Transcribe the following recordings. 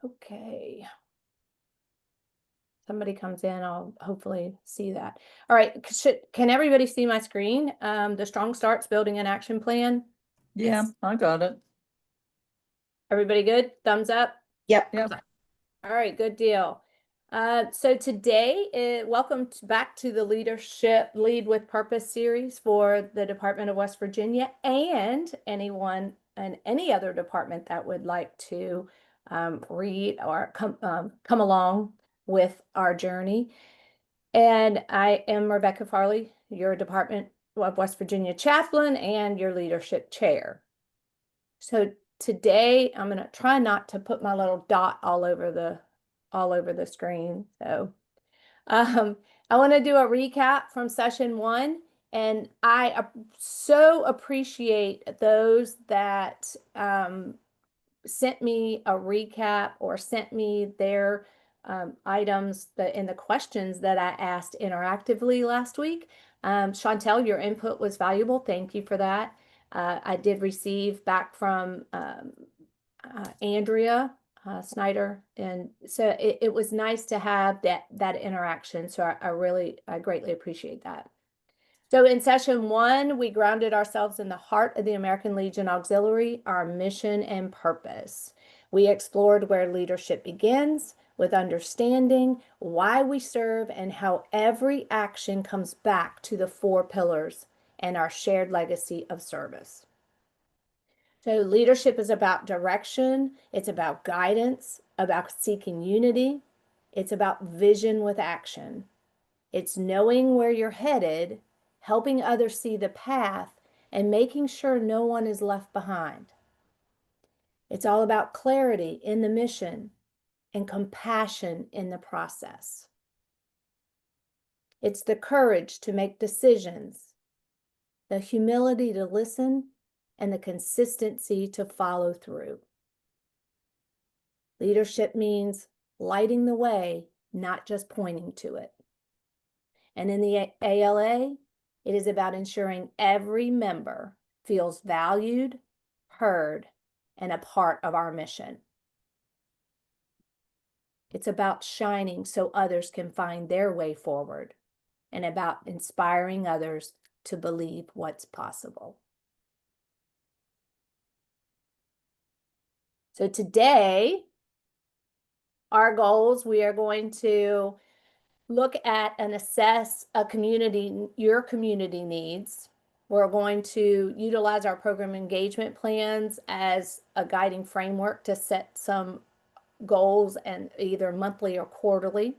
Okay. Somebody comes in, I'll hopefully see that. All right, can everybody see my screen? The Strong Starts Building an Action Plan. Yeah, I got it. Everybody good? Thumbs up? Yep. Yep. All right, good deal. So today, welcome back to the Leadership Lead with Purpose series for the Department of West Virginia and anyone and any other department that would like to read or come along with our journey. And I am Rebecca Farley, your Department of West Virginia chaplain and your leadership chair. So today I'm going to try not to put my little dot all over the screen. So I want to do a recap from session 1, and I so appreciate those that sent me a recap or sent me their items in the questions that I asked interactively last week. Chantel, your input was valuable. Thank you for that. I did receive back from Andrea Snyder, and so it was nice to have that interaction. So I greatly appreciate that. So in session 1, we grounded ourselves in the heart of the American Legion Auxiliary, our mission and purpose. We explored where leadership begins with understanding why we serve and how every action comes back to the 4 pillars and our shared legacy of service. So leadership is about direction, it's about guidance, about seeking unity, it's about vision with action. It's knowing where you're headed, helping others see the path, and making sure no one is left behind. It's all about clarity in the mission and compassion in the process. It's the courage to make decisions, the humility to listen, and the consistency to follow through. Leadership means lighting the way, not just pointing to it. And in the ALA, it is about ensuring every member feels valued, heard, and a part of our mission. It's about shining so others can find their way forward and about inspiring others to believe what's possible. So today, our goals, we are going to look at and assess your community needs. We're going to utilize our program engagement plans as a guiding framework to set some goals, and either monthly or quarterly.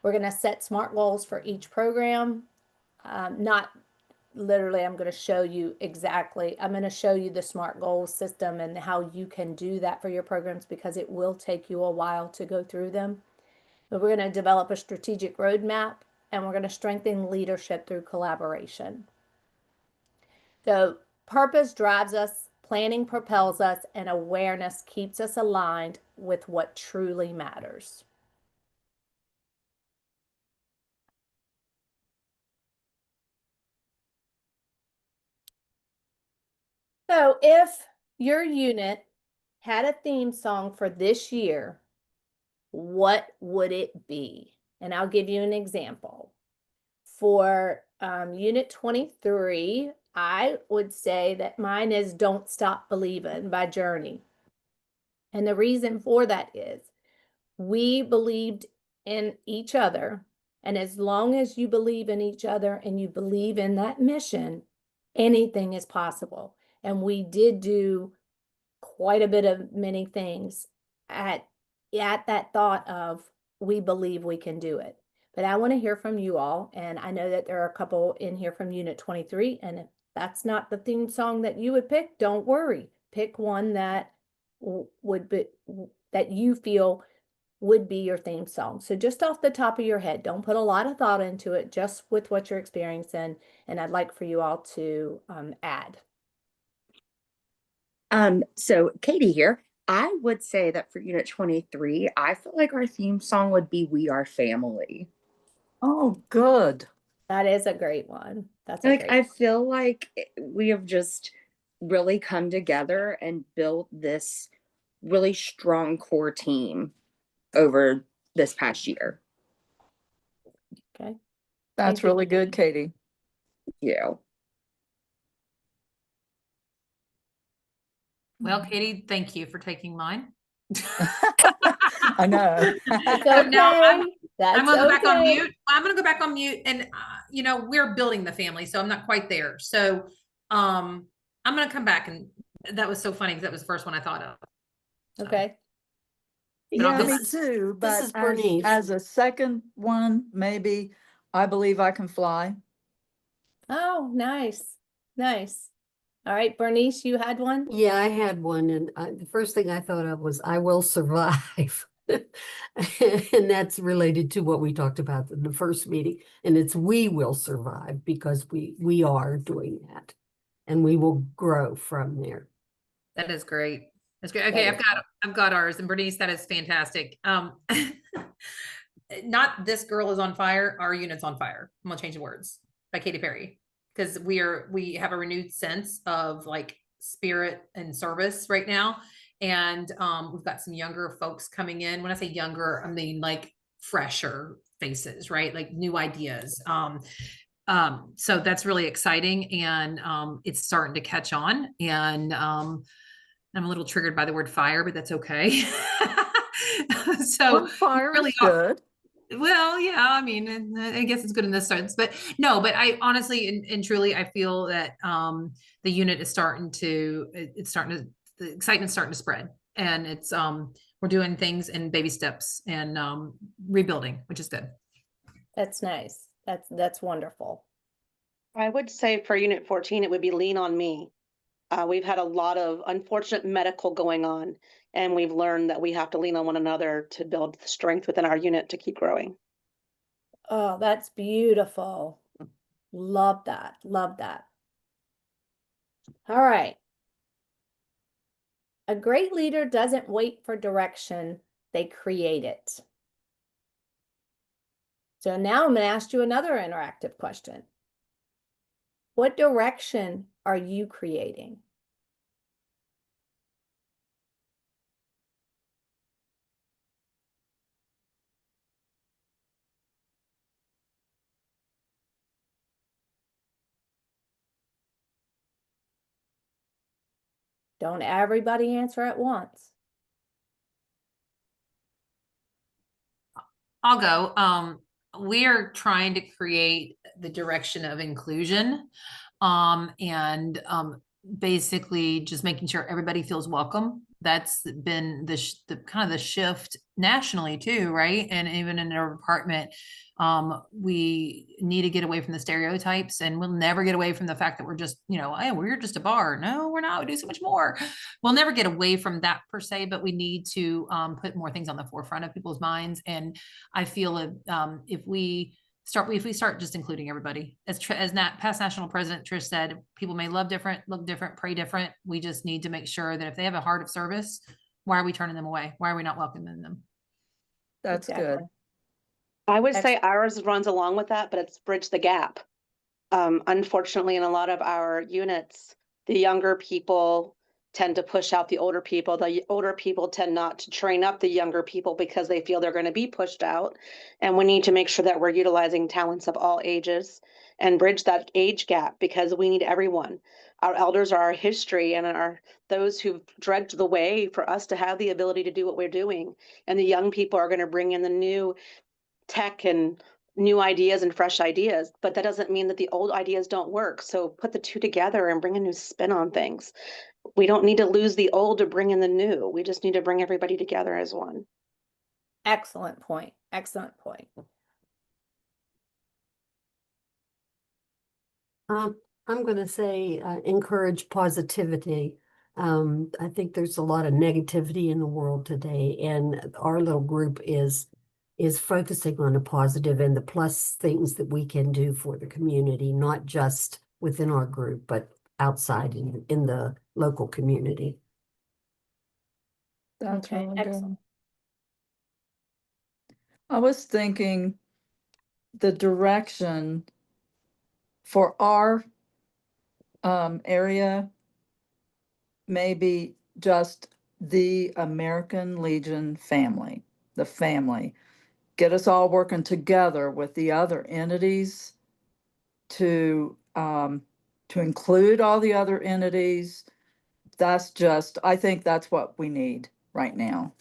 We're going to set SMART goals for each program. Not literally, I'm going to show you exactly. I'm going to show you the SMART goals system and how you can do that for your programs, because it will take you a while to go through them. But we're going to develop a strategic roadmap, and we're going to strengthen leadership through collaboration. So purpose drives us, planning propels us, and awareness keeps us aligned with what truly matters. So if your unit had a theme song for this year, what would it be? And I'll give you an example. For Unit 23, I would say that mine is Don't Stop Believin' by Journey. And the reason for that is we believed in each other. And as long as you believe in each other and you believe in that mission, anything is possible. And we did do quite a bit of many things at that thought of we believe we can do it. But I want to hear from you all, and I know that there are a couple in here from Unit 23, and if that's not the theme song that you would pick, don't worry. Pick one that would be that you feel would be your theme song. So just off the top of your head, don't put a lot of thought into it, just with what you're experiencing, and I'd like for you all to add. So Katie here. I would say that for Unit 23, I feel like our theme song would be We Are Family. Oh, good. That is a great one. That's a Like, great I one. feel like we have just really come together and built this really strong core team over this past year. Okay. That's Thank you, really good, Katie. Yeah. Well, Katie, thank you for taking mine. I know. It's So now okay. That's I'm gonna go back on okay. mute. I'm gonna go back on mute, and you know, we're building the family, so I'm not quite there. So, I'm gonna come back, and that was so funny because that was the first one I thought of. So, Okay. Yeah, this me is- too, this but is Bernice. as a second one, maybe, I believe I can fly. Oh, nice. Nice. All right, Bernice, you had one? Yeah, I had one, and the first thing I thought of was I will survive. And that's related to what we talked about in the first meeting. And it's we will survive because we are doing that. And we will grow from there. that is great. That's great. Okay, I've got ours, and Bernice, that is fantastic. Not This Girl Is on Fire, Our Unit's on Fire. I'm gonna change the words by Katy Perry, because we have a renewed sense of like spirit and service right now. And we've got some younger folks coming in. When I say younger, I mean like fresher faces, right? Like new ideas. So that's really exciting, and it's starting to catch on. And I'm a little triggered by the word fire, but that's okay. So On fire really is good. well, yeah, I mean, and I guess it's good in this sense, but no, but I honestly and truly, I feel that the unit is starting to, the excitement's starting to spread, and it's we're doing things in baby steps and rebuilding, which is good. That's nice. That's wonderful. I would say for Unit 14, it would be lean on me. We've had a lot of unfortunate medical going on, and we've learned that we have to lean on one another to build the strength within our unit to keep growing. Oh, that's beautiful. Love that. Love that. All right. A great leader doesn't wait for direction, they create it. So now I'm going to ask you another interactive question. What direction are you creating? Don't everybody answer at once. I'll go. We are trying to create the direction of inclusion, and basically just making sure everybody feels welcome. That's been the kind of the shift nationally too, right? And even in our department, we need to get away from the stereotypes, and we'll never get away from the fact that we're just, you know, hey, we're just a bar. No, we're not. We do so much more. We'll never get away from that per se, but we need to put more things on the forefront of people's minds. And I feel if we start just including everybody, as past national president Trish said, people may love different, look different, pray different. We just need to make sure that if they have a heart of service, why are we turning them away? Why are we not welcoming them? That's good. Exactly. I would say ours runs along with that, but it's bridge the gap. Unfortunately, in a lot of our units, the younger people tend to push out the older people. The older people tend not to train up the younger people because they feel they're going to be pushed out. And we need to make sure that we're utilizing talents of all ages and bridge that age gap, because we need everyone. Our elders are our history and are those who've dredged the way for us to have the ability to do what we're doing. And the young people are going to bring in the new tech and new ideas and fresh ideas, but that doesn't mean that the old ideas don't work. So put the two together and bring a new spin on things. We don't need to lose the old to bring in the new. We just need to bring everybody together as one. Excellent point. Excellent point. I'm going to say encourage positivity. I think there's a lot of negativity in the world today, and our little group is focusing on the positive and the plus things that we can do for the community, not just within our group, but outside in the local community. That's Okay, really excellent. good. I was thinking the direction for our area, maybe just the American Legion family, the family. Get us all working together with the other entities to include all the other entities. I think that's what we need right now.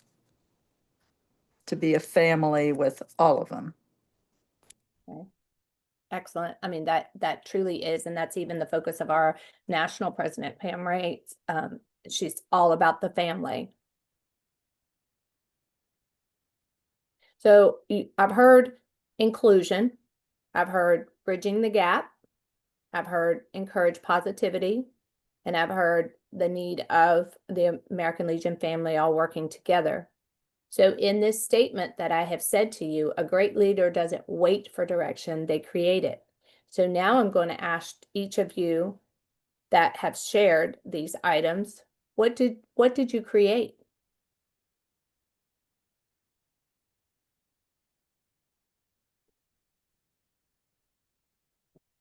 To be a family with all of them. Excellent. I mean, that truly is, and that's even the focus of our national president, Pam Rates. She's all about the family. So I've heard inclusion, I've heard bridging the gap, I've heard encourage positivity, and I've heard the need of the American Legion family all working together. So in this statement that I have said to you, a great leader doesn't wait for direction, they create it. So now I'm going to ask each of you that have shared these items, what did you create?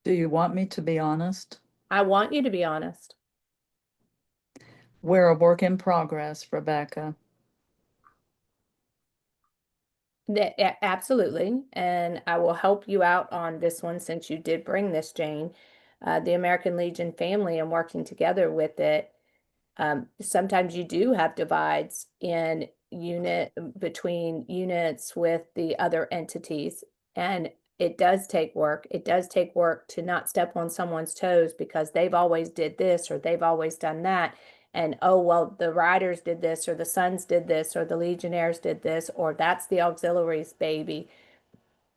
Do you want me to be honest? I want you to be honest. We're a work in progress, Rebecca. Absolutely. And I will help you out on this one since you did bring this, Jane. The American Legion family and working together with it. Sometimes you do have divides in between units with the other entities. And it does take work. It does take work to not step on someone's toes because they've always did this or they've always done that. And oh, well, the Riders did this or the Sons did this or the Legionnaires did this or that's the auxiliaries baby.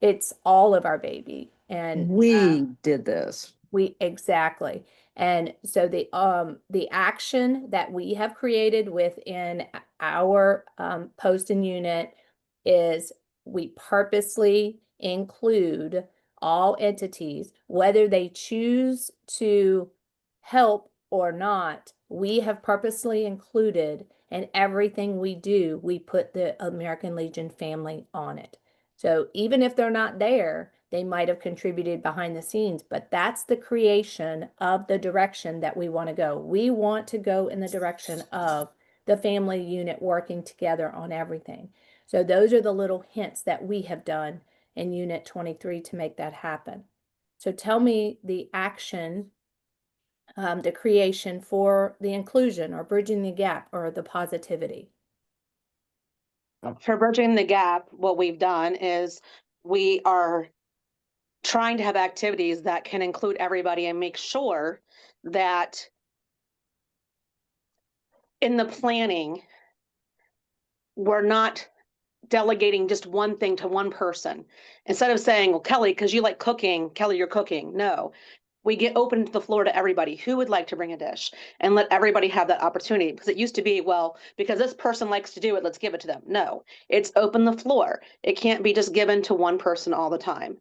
It's all of our baby. And We did this. exactly. And so the action that we have created within our post and unit is we purposely include all entities, whether they choose to help or not. We have purposely included, and everything we do, we put the American Legion family on it. So even if they're not there, they might have contributed behind the scenes, but that's the creation of the direction that we want to go. We want to go in the direction of the family unit working together on everything. So those are the little hints that we have done in Unit 23 to make that happen. So tell me the action, the creation for the inclusion or bridging the gap or the positivity. For bridging the gap, what we've done is we are trying to have activities that can include everybody and make sure that in the planning, we're not delegating just one thing to one person. Instead of saying, well, Kelly, because you like cooking, Kelly, you're cooking. No, we get open the floor to everybody who would like to bring a dish and let everybody have that opportunity. Because it used to be, well, because this person likes to do it, let's give it to them. No, it's open the floor. It can't be just given to one person all the time.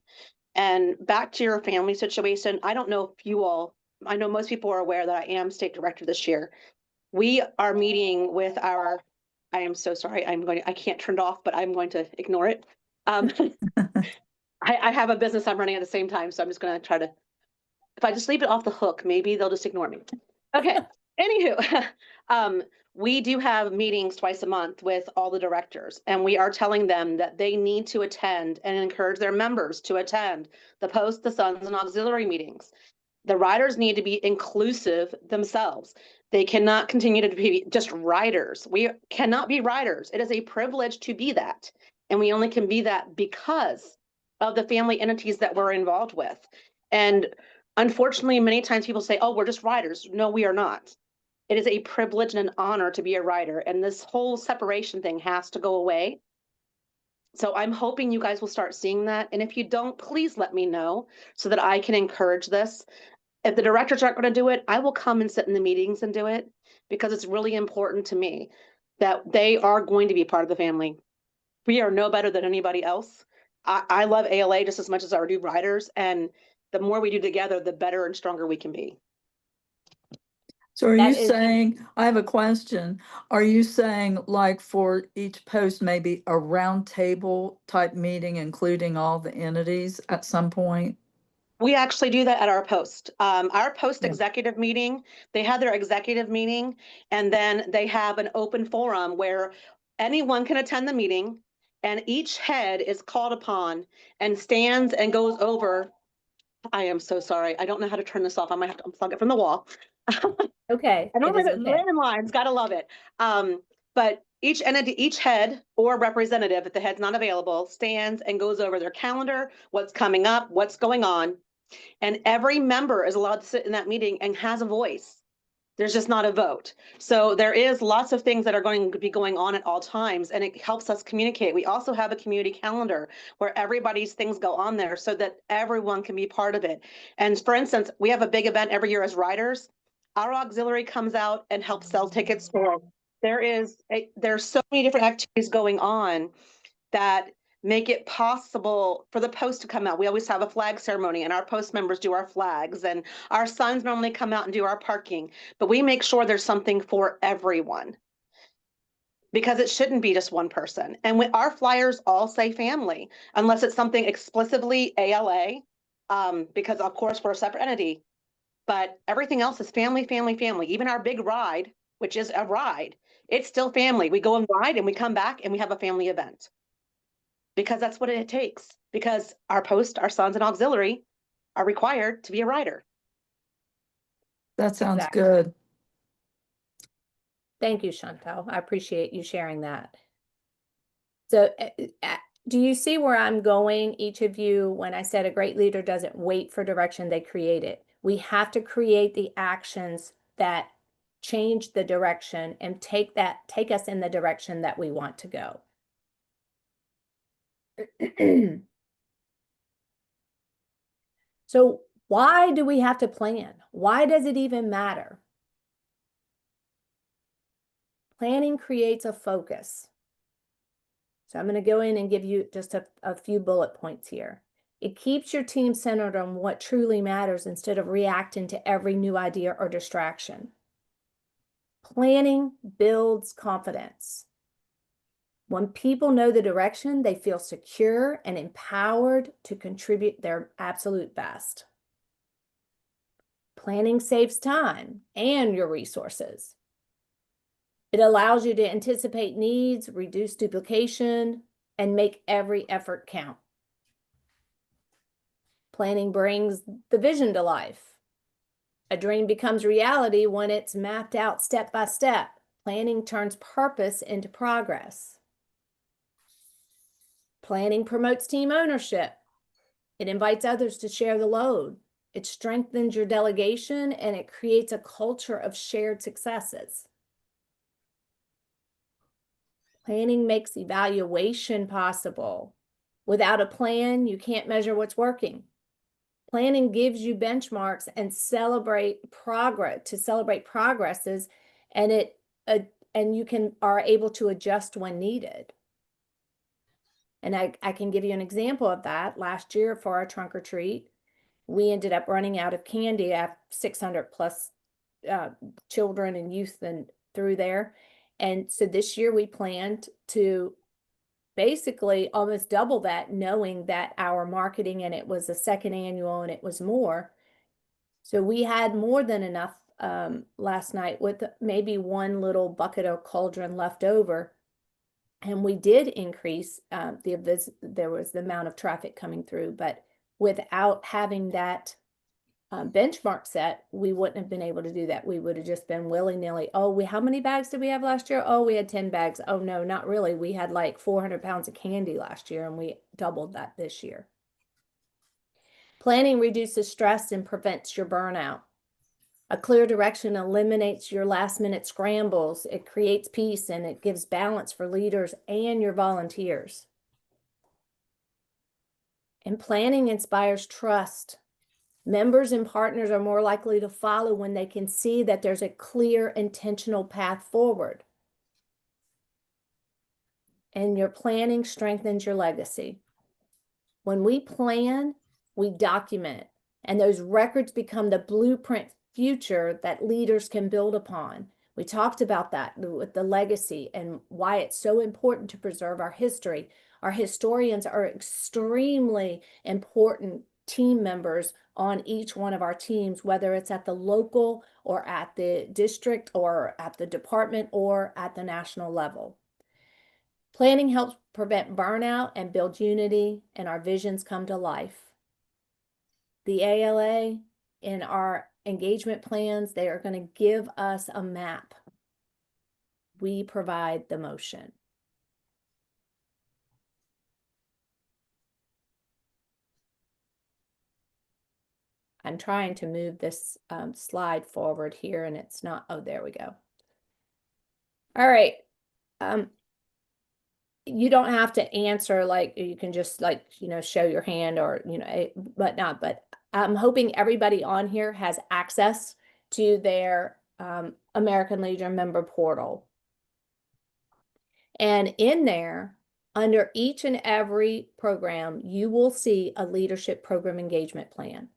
And back to your family situation, I don't know if you all, I know most people are aware that I am state director this year. We are meeting with our, I am so sorry, I can't turn it off, but I'm going to ignore it. I have a business I'm running at the same time, so I'm just going to try to, if I just leave it off the hook, maybe they'll just ignore me. Okay, anywho, we do have meetings twice a month with all the directors, and we are telling them that they need to attend and encourage their members to attend the post, the Sons, and auxiliary meetings. The riders need to be inclusive themselves. They cannot continue to be just riders. We cannot be riders. It is a privilege to be that. And we only can be that because of the family entities that we're involved with. And unfortunately, many times people say, oh, we're just riders. No, we are not. It is a privilege and an honor to be a rider. And this whole separation thing has to go away. So I'm hoping you guys will start seeing that. And if you don't, please let me know so that I can encourage this. If the directors aren't going to do it, I will come and sit in the meetings and do it because it's really important to me that they are going to be part of the family. We are no better than anybody else. I love ALA just as much as I do riders. And the more we do together, the better and stronger we can be. So are That you is- saying, I have a question. Are you saying like for each post, maybe a round table type meeting, including all the entities at some point? We actually do that at our post. Our post Yeah. executive meeting, they have their executive meeting, and then they have an open forum where anyone can attend the meeting, and each head is called upon and stands and goes over. I am so sorry. I don't know how to turn this off. I might have to unplug it from the wall. Okay, I don't it is remember the okay. landlines, gotta love it. But each entity, each head or representative, if the head's not available, stands and goes over their calendar, what's coming up, what's going on. And every member is allowed to sit in that meeting and has a voice. There's just not a vote. So there is lots of things that are going to be going on at all times, and it helps us communicate. We also have a community calendar where everybody's things go on there so that everyone can be part of it. And for instance, we have a big event every year as riders. Our auxiliary comes out and helps sell tickets for. There's so many different activities going on that make it possible for the post to come out. We always have a flag ceremony, and our post members do our flags, and our sons normally come out and do our parking, but we make sure there's something for everyone because it shouldn't be just one person. And our flyers all say family, unless it's something explicitly ALA, because of course we're a separate entity, but everything else is family, family, family. Even our big ride, which is a ride, it's still family. We go and ride and we come back and we have a family event because that's what it takes. Because our post, our sons and auxiliary are required to be a rider. That sounds Exactly. good. Thank you, Chantal. I appreciate you sharing that. So do you see where I'm going, each of you, when I said a great leader doesn't wait for direction, they create it. We have to create the actions that change the direction and take us in the direction that we want to go. So why do we have to plan? Why does it even matter? Planning creates a focus. So I'm going to go in and give you just a few bullet points here. It keeps your team centered on what truly matters instead of reacting to every new idea or distraction. Planning builds confidence. When people know the direction, they feel secure and empowered to contribute their absolute best. Planning saves time and your resources. It allows you to anticipate needs, reduce duplication, and make every effort count. Planning brings the vision to life. A dream becomes reality when it's mapped out step by step. Planning turns purpose into progress. Planning promotes team ownership. It invites others to share the load. It strengthens your delegation, and it creates a culture of shared successes. Planning makes evaluation possible. Without a plan, you can't measure what's working. Planning gives you benchmarks and celebrate progresses, and you are able to adjust when needed. And I can give you an example of that. Last year for our trunk or treat, we ended up running out of candy at 600 plus children and youth and through there. And so this year we planned to basically almost double that, knowing that our marketing, and it was a second annual and it was more. So we had more than enough last night with maybe one little bucket or cauldron left over. And we did increase there was the amount of traffic coming through, but without having that benchmark set, we wouldn't have been able to do that. We would have just been willy-nilly. Oh, how many bags did we have last year? Oh, we had 10 bags. Oh, no, not really. We had like 400 pounds of candy last year, and we doubled that this year. Planning reduces stress and prevents your burnout. A clear direction eliminates your last-minute scrambles. It creates peace, and it gives balance for leaders and your volunteers. And planning inspires trust. Members and partners are more likely to follow when they can see that there's a clear, intentional path forward. And your planning strengthens your legacy. When we plan, we document, and those records become the blueprint future that leaders can build upon. We talked about that with the legacy and why it's so important to preserve our history. Our historians are extremely important team members on each one of our teams, whether it's at the local or at the district or at the department or at the national level. Planning helps prevent burnout and build unity, and our visions come to life. The ALA in our engagement plans, they are going to give us a map. We provide the motion. I'm trying to move this slide forward here and it's not, oh, there we go. All right. You don't have to answer, like you can just like, show your hand or, but not, but I'm hoping everybody on here has access to their American Legion member portal. And in there, under each and every program, you will see a leadership program engagement plan.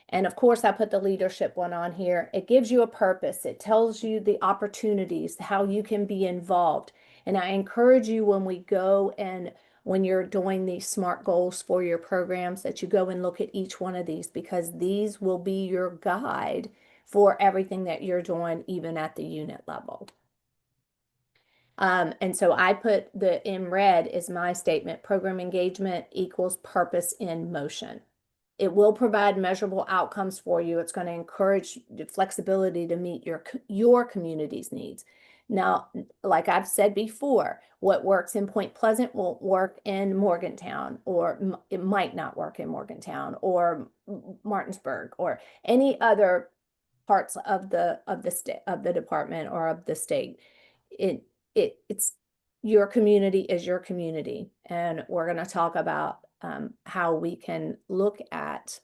And of course, I put the leadership one on here. It gives you a purpose. It tells you the opportunities, how you can be involved. And I encourage you when we go and when you're doing these SMART goals for your programs, that you go and look at each one of these, because these will be your guide for everything that you're doing, even at the unit level. And so I put the in red is my statement: program engagement equals purpose in motion. It will provide measurable outcomes for you. It's going to encourage the flexibility to meet your community's needs. Now, like I've said before, what works in Point Pleasant won't work in Morgantown, or it might not work in Morgantown or Martinsburg or any other parts of the state, of the department, or of the state. It's your community is your community, and we're going to talk about how we can look at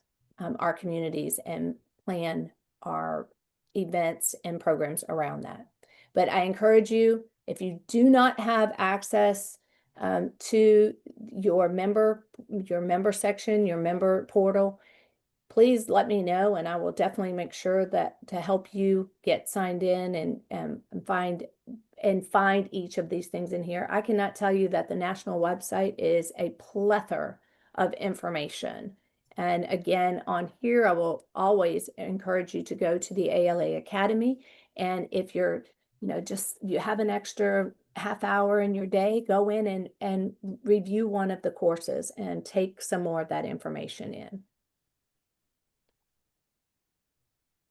our communities and plan our events and programs around that. But I encourage you, if you do not have access to your member section, your member portal, please let me know, and I will definitely make sure that to help you get signed in and find each of these things in here. I cannot tell you that the national website is a plethora of information. And again, on here, I will always encourage you to go to the ALA Academy. And if you're, you have an extra half hour in your day, go in and review one of the courses and take some more of that information in.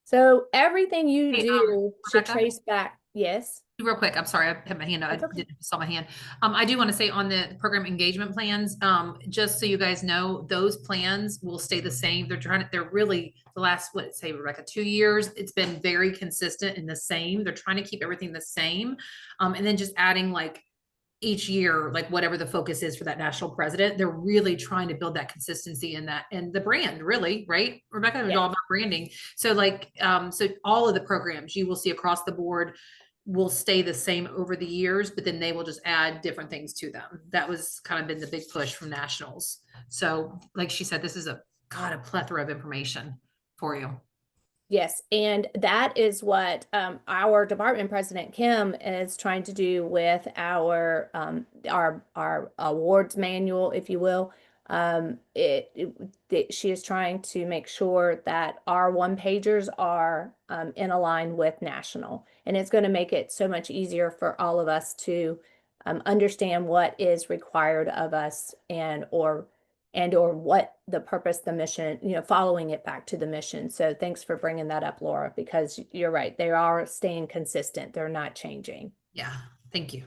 So everything you Hey, do should Rebecca? trace back. Yes. Real quick, I'm sorry, I had my hand up. That's I okay. didn't saw my hand. I do want to say on the program engagement plans, just so you guys know, those plans will stay the same. They're really the last, say, Rebecca, 2 years. It's been very consistent and the same. They're trying to keep everything the same. And then just adding like each year, like whatever the focus is for that national president, they're really trying to build that consistency in that, and the brand, really, right, Rebecca? It's all about branding. So like, so all of the programs you will see across the board will stay the same over the years, but then they will just add different things to them. That was kind of been the big push from nationals. So like she said, this is a plethora of information for you. Yes, and that is what our department president Kim is trying to do with our awards manual, if you will. She is trying to make sure that our one-pagers are in line with national, and it's going to make it so much easier for all of us to understand what is required of us, or what the purpose, the mission, following it back to the mission. So thanks for bringing that up, Laura, because you're right. They are staying consistent. They're not changing. Yeah, thank you.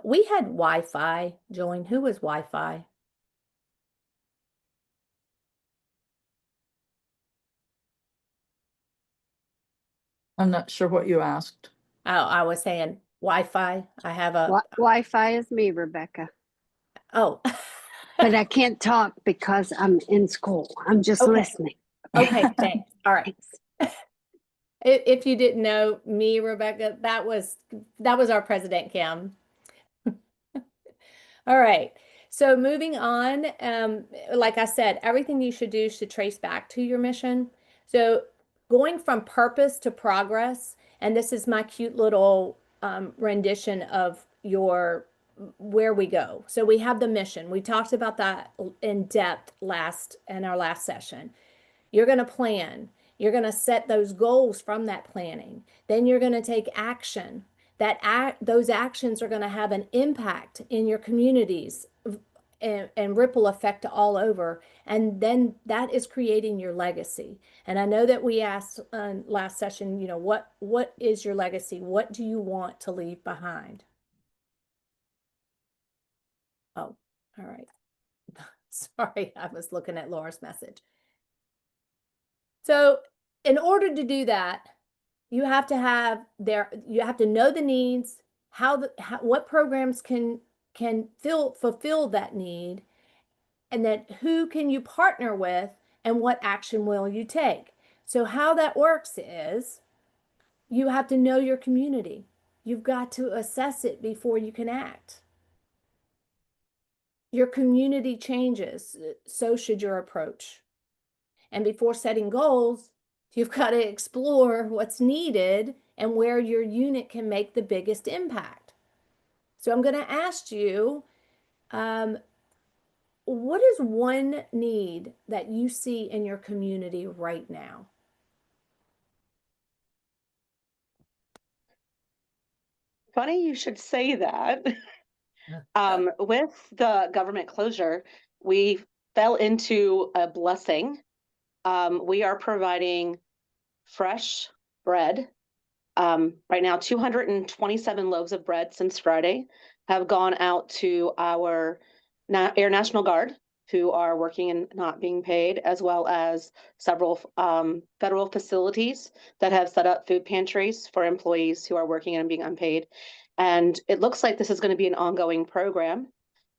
We had Wi-Fi join. Who was Wi-Fi? I'm not sure what you asked. Oh, I was saying Wi-Fi. I have a, Wi-Fi is me, Rebecca. oh. But I can't talk because I'm in school. I'm just Okay. listening. Okay, thanks. All right. Thanks. If you didn't know me, Rebecca, that was our president, Kim. All right. So moving on, like I said, everything you should do should trace back to your mission. So going from purpose to progress, and this is my cute little rendition of your where we go. So we have the mission. We talked about that in depth in our last session. You're going to plan. You're going to set those goals from that planning. Then you're going to take action. Those actions are going to have an impact in your communities and ripple effect all over. And then that is creating your legacy. And I know that we asked last session, you know, what is your legacy? What do you want to leave behind? Oh, all right. Sorry, I was looking at Laura's message. So in order to do that, you have to know the needs, what programs can fulfill that need, and then who can you partner with and what action will you take. So how that works is you have to know your community. You've got to assess it before you can act. Your community changes, so should your approach. And before setting goals, you've got to explore what's needed and where your unit can make the biggest impact. So I'm going to ask you, what is one need that you see in your community right now? Funny you should say that. With the government closure, we fell into a blessing. We are providing fresh bread. Right now, 227 loaves of bread since Friday have gone out to our Air National Guard who are working and not being paid, as well as several federal facilities that have set up food pantries for employees who are working and being unpaid. And it looks like this is going to be an ongoing program.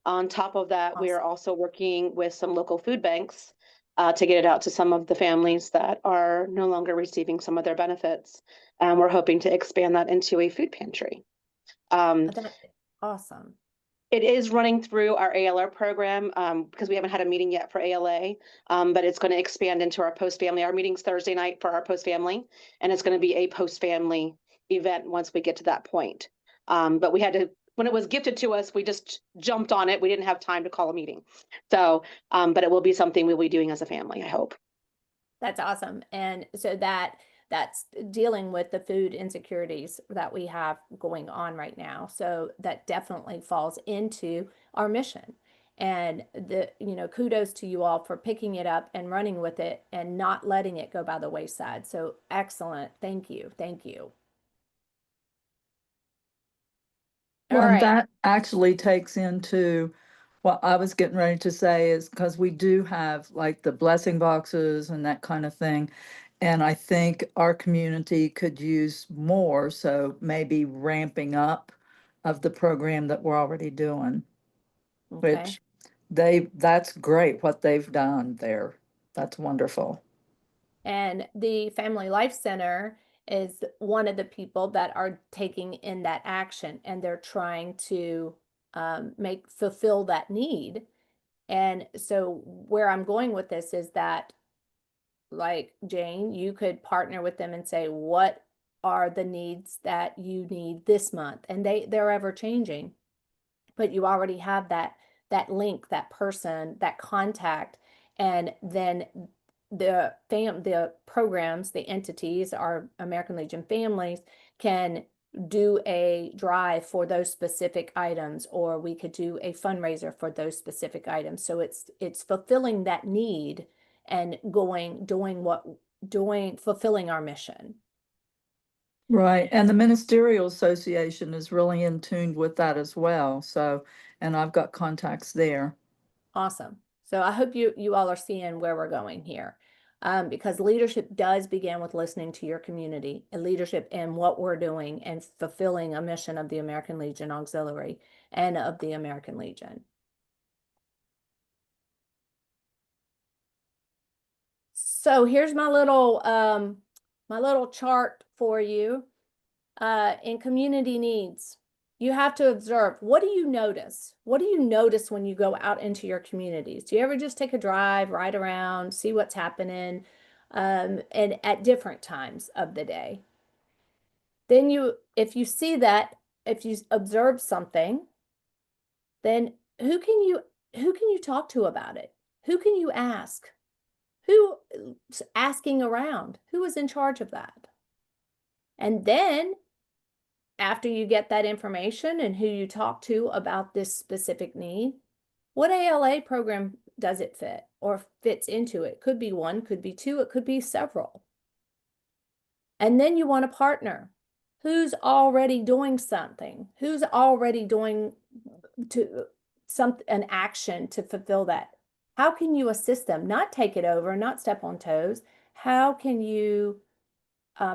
On top of that, we are also working with some local food banks to get it out to some of the families that are no longer receiving some of their benefits. And we're hoping to expand that into a food pantry. That's awesome. It is running through our ALR program because we haven't had a meeting yet for ALA, but it's going to expand into our post-family. Our meeting's Thursday night for our post-family, and it's going to be a post-family event once we get to that point. But we had to, when it was gifted to us, we just jumped on it. We didn't have time to call a meeting. So, but it will be something we'll be doing as a family, I hope. That's awesome. And so that's dealing with the food insecurities that we have going on right now. So that definitely falls into our mission. And kudos to you all for picking it up and running with it and not letting it go by the wayside. So excellent. Thank you. Thank you. All Well, and right. that actually takes into what I was getting ready to say is because we do have like the blessing boxes and that kind of thing. And I think our community could use more, so maybe ramping up of the program that we're already doing, Okay. which that's great what they've done there. That's wonderful. And the Family Life Center is one of the people that are taking in that action, and they're trying to fulfill that need. And so where I'm going with this is that, like Jane, you could partner with them and say, what are the needs that you need this month? And they're ever changing, but you already have that link, that person, that contact, and then the programs, the entities, our American Legion families can do a drive for those specific items, or we could do a fundraiser for those specific items. So it's fulfilling that need and fulfilling our mission. Right. And the Ministerial Association is really in tune with that as well. So, and I've got contacts there. Awesome. So I hope you all are seeing where we're going here. Because leadership does begin with listening to your community, and leadership in what we're doing and fulfilling a mission of the American Legion Auxiliary and of the American Legion. So here's my little chart for you. In community needs, you have to observe, what do you notice? What do you notice when you go out into your communities? Do you ever just take a drive, ride around, see what's happening, and at different times of the day? Then if you see that, if you observe something, then who can you talk to about it? Who can you ask? Who's asking around? Who is in charge of that? And then after you get that information and who you talk to about this specific need, what ALA program does it fit or fits into it? Could be one, could be two, it could be several. And then you want to partner. Who's already doing something? Who's already doing an action to fulfill that? How can you assist them? Not take it over, not step on toes. How can you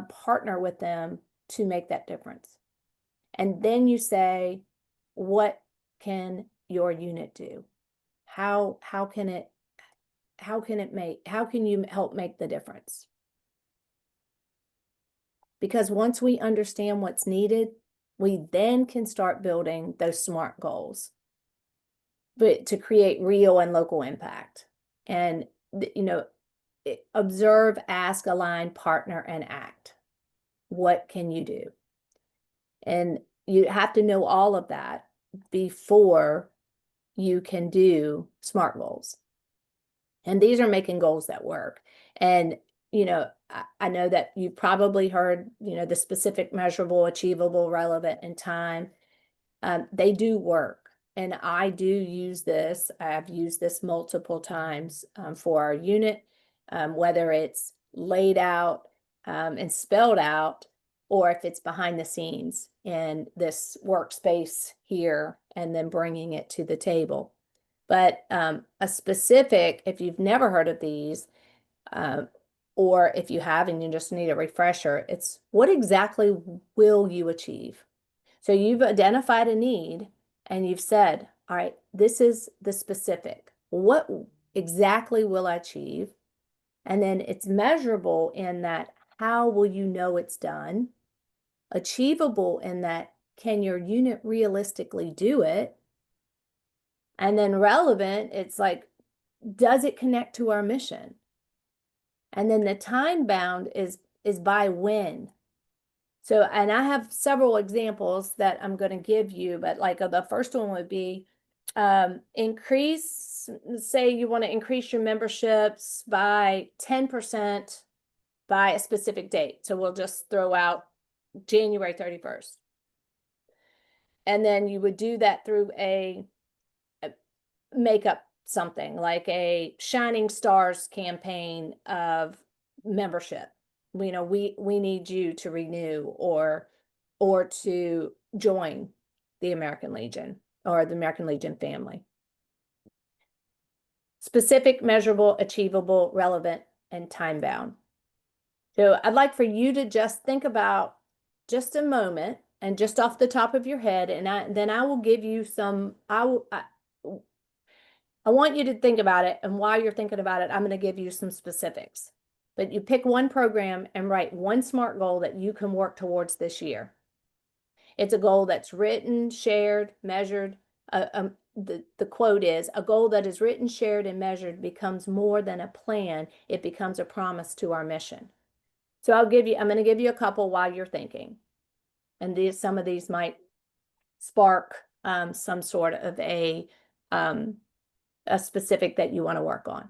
partner with them to make that difference? And then you say, what can your unit do? How can you help make the difference? Because once we understand what's needed, we then can start building those SMART goals, but to create real and local impact. And, observe, ask, align, partner, and act. What can you do? And you have to know all of that before you can do SMART goals. And these are making goals that work. And, I know that you've probably heard, the specific, measurable, achievable, relevant, and time. They do work. And I do use this. I've used this multiple times for our unit, whether it's laid out and spelled out, or if it's behind the scenes in this workspace here, and then bringing it to the table. But a specific, if you've never heard of these, or if you have and you just need a refresher, it's what exactly will you achieve? So you've identified a need and you've said, all right, this is the specific. What exactly will I achieve? And then it's measurable in that, how will you know it's done? Achievable in that, can your unit realistically do it? And then relevant, it's like, does it connect to our mission? And then the time bound is by when. So, and I have several examples that I'm going to give you, but like the first one would be increase, say you want to increase your memberships by 10% by a specific date. So we'll just throw out January 31st. And then you would do that through a makeup something like a Shining Stars campaign of membership. We need you to renew or to join the American Legion or the American Legion family. Specific, measurable, achievable, relevant, and time bound. So I'd like for you to just think about just a moment and just off the top of your head, and then I will give you some, I want you to think about it, and while you're thinking about it, I'm going to give you some specifics. But you pick one program and write one SMART goal that you can work towards this year. It's a goal that's written, shared, measured. The quote is, a goal that is written, shared, and measured becomes more than a plan. It becomes a promise to our mission. So I'm going to give you a couple while you're thinking. And some of these might spark some sort of a specific that you want to work on.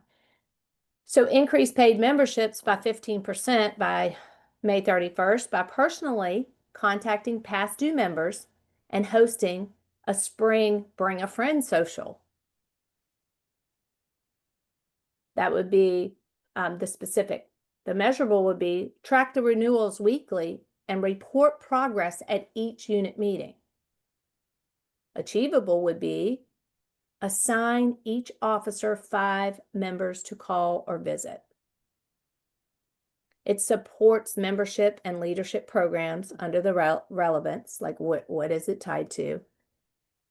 So increase paid memberships by 15% by May 31st by personally contacting past due members and hosting a spring Bring a Friend social. That would be the specific. The measurable would be track the renewals weekly and report progress at each unit meeting. Achievable would be assign each officer 5 members to call or visit. It supports membership and leadership programs under the relevance, like what is it tied to?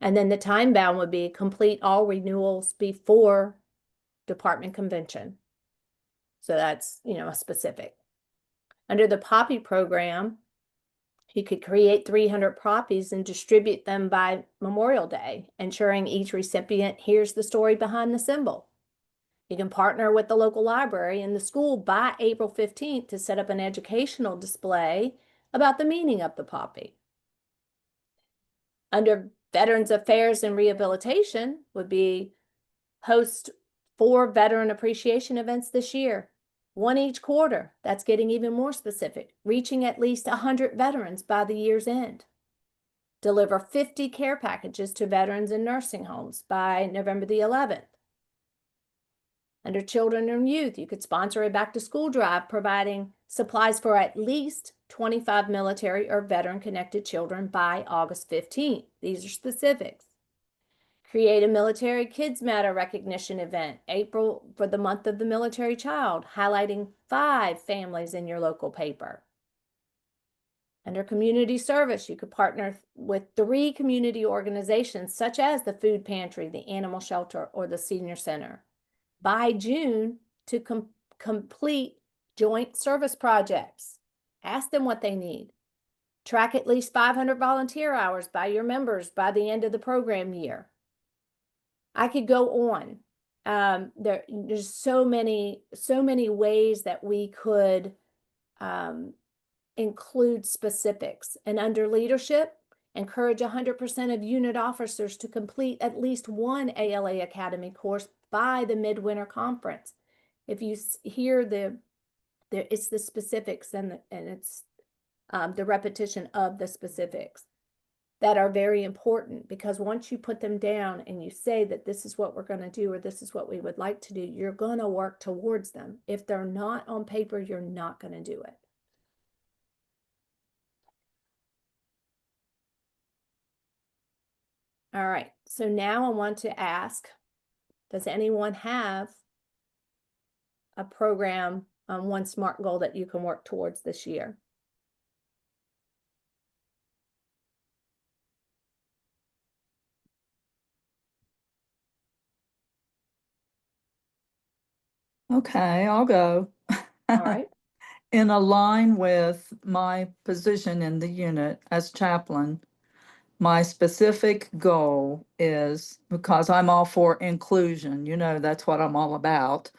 And then the time bound would be complete all renewals before department convention. So that's, a specific. Under the Poppy program, you could create 300 poppies and distribute them by Memorial Day, ensuring each recipient hears the story behind the symbol. You can partner with the local library and the school by April 15th to set up an educational display about the meaning of the poppy. Under Veterans Affairs and Rehabilitation would be host 4 veteran appreciation events this year, 1 each quarter. That's getting even more specific, reaching at least 100 veterans by the year's end. Deliver 50 care packages to veterans in nursing homes by November the 11th. Under children and youth, you could sponsor a back to school drive providing supplies for at least 25 military or veteran connected children by August 15th. These are specifics. Create a Military Kids Matter recognition event, April, for the month of the military child, highlighting 5 families in your local paper. Under community service, you could partner with 3 community organizations such as the food pantry, the animal shelter, or the senior center by June to complete joint service projects. Ask them what they need. Track at least 500 volunteer hours by your members by the end of the program year. I could go on. There's so many ways that we could include specifics. And under leadership, encourage 100% of unit officers to complete at least 1 ALA Academy course by the midwinter conference. If you hear it's the specifics and it's the repetition of the specifics that are very important, because once you put them down and you say that this is what we're going to do or this is what we would like to do, you're going to work towards them. If they're not on paper, you're not going to do it. All right, so now I want to ask, does anyone have a program on one SMART goal that you can work towards this year? Okay, I'll go. All right. In line with my position in the unit as chaplain, my specific goal is, because I'm all for inclusion, that's what I'm all about.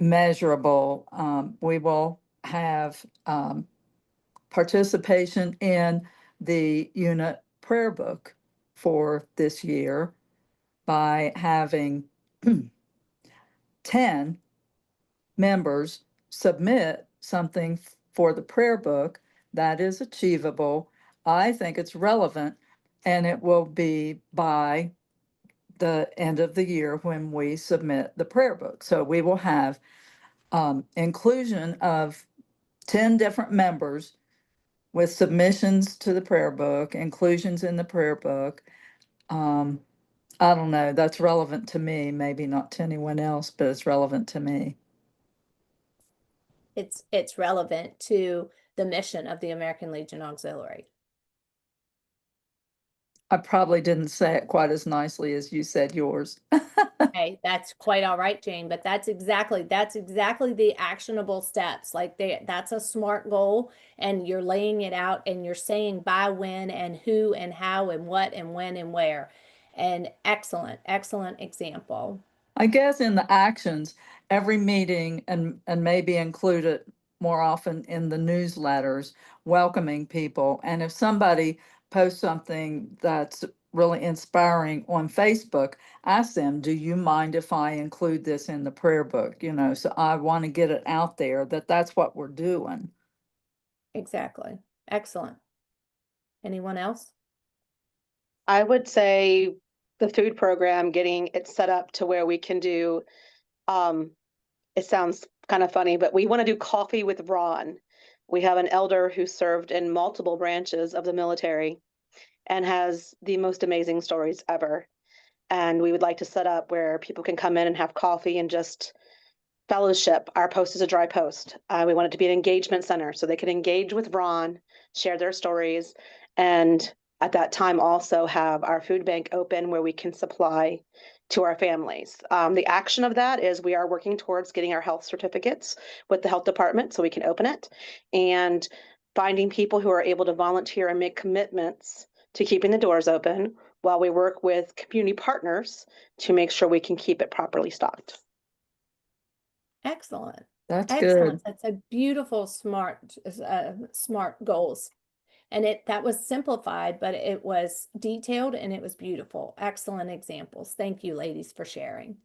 Measurable. We will have participation in the unit prayer book for this year by having 10 members submit something for the prayer book that is achievable. I think it's relevant, and it will be by the end of the year when we submit the prayer book. So we will have inclusion of 10 different members with submissions to the prayer book, inclusions in the prayer book. I don't know, that's relevant to me, maybe not to anyone else, but it's relevant to me. It's relevant to the mission of the American Legion Auxiliary. I probably didn't say it quite as nicely as you said yours. Hey, that's quite all right, Jane, but that's exactly the actionable steps. Like that's a SMART goal, and you're laying it out and you're saying by when and who and how and what and when and where. And excellent example. I guess in the actions, every meeting and maybe include it more often in the newsletters, welcoming people. And if somebody posts something that's really inspiring on Facebook, ask them, do you mind if I include this in the prayer book? So I want to get it out there that that's what we're doing. Exactly. Excellent. Anyone else? I would say the food program, getting it set up to where we can do, it sounds kind of funny, but we want to do coffee with Ron. We have an elder who served in multiple branches of the military and has the most amazing stories ever. And we would like to set up where people can come in and have coffee and just fellowship. Our post is a dry post. We want it to be an engagement center so they can engage with Ron, share their stories, and at that time also have our food bank open where we can supply to our families. The action of that is we are working towards getting our health certificates with the health department so we can open it, and finding people who are able to volunteer and make commitments to keeping the doors open while we work with community partners to make sure we can keep it properly stocked. Excellent. That's Excellent. good. That's a beautiful, smart goals. And that was simplified, but it was detailed and it was beautiful. Excellent examples. Thank you, ladies, for sharing.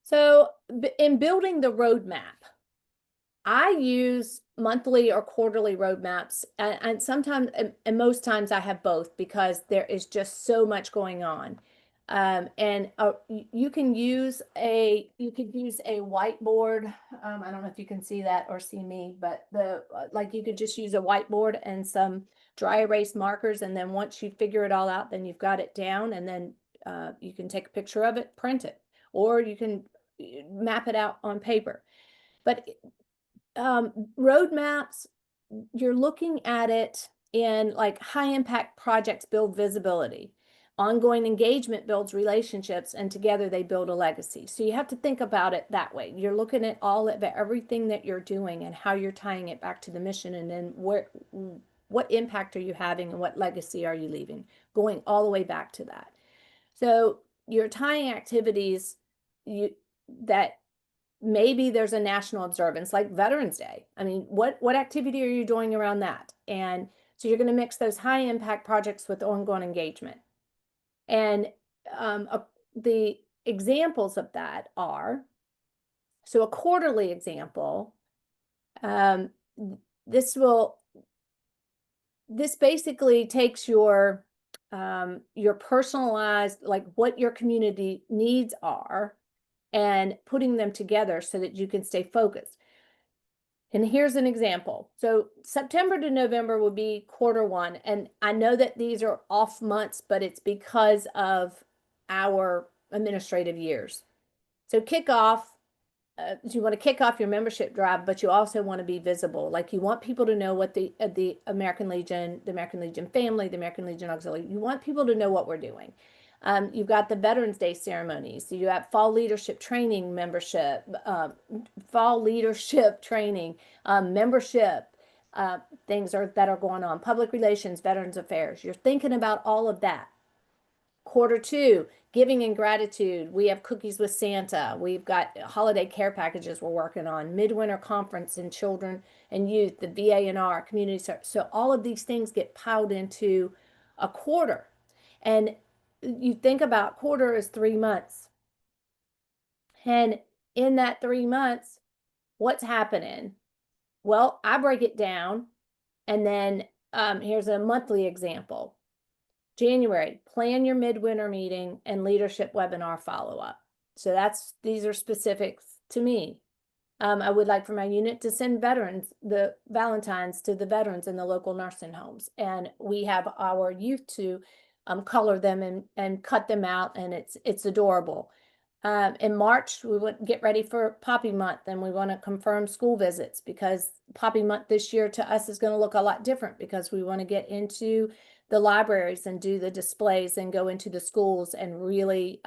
So in building the roadmap, I use monthly or quarterly roadmaps, and sometimes, and most times I have both because there is just so much going on. And you could use a whiteboard. I don't know if you can see that or see me, but like you could just use a whiteboard and some dry erase markers, and then once you figure it all out, then you've got it down, and then you can take a picture of it, print it, or you can map it out on paper. But roadmaps, you're looking at it in like high impact projects build visibility. Ongoing engagement builds relationships, and together they build a legacy. So you have to think about it that way. You're looking at all of everything that you're doing and how you're tying it back to the mission, and then what impact are you having and what legacy are you leaving, going all the way back to that. So you're tying activities that maybe there's a national observance like Veterans Day. I mean, what activity are you doing around that? And so you're going to mix those high impact projects with ongoing engagement. And the examples of that are, so a quarterly example, this basically takes your personalized, like what your community needs are, and putting them together so that you can stay focused. And here's an example. So September to November would be quarter 1. And I know that these are off months, but it's because of our administrative years. So kickoff, you want to kick off your membership drive, but you also want to be visible. Like you want people to know what the American Legion family, the American Legion Auxiliary, you want people to know what we're doing. You've got the Veterans Day ceremonies. So you have fall leadership training membership, membership, things that are going on, public relations, Veterans Affairs. You're thinking about all of that. Quarter 2, giving and gratitude. We have cookies with Santa. We've got holiday care packages we're working on, midwinter conference in children and youth, the VA&R, community service. So all of these things get piled into a quarter. And you think about quarter is 3 months. And in that 3 months, what's happening? Well, I break it down, and then here's a monthly example. January, plan your midwinter meeting and leadership webinar follow-up. So these are specifics to me. I would like for my unit to send the Valentines to the veterans in the local nursing homes. And we have our youth to color them and cut them out, and it's adorable. In March, we would get ready for Poppy Month, and we want to confirm school visits because Poppy Month this year to us is going to look a lot different because we want to get into the libraries and do the displays and go into the schools and really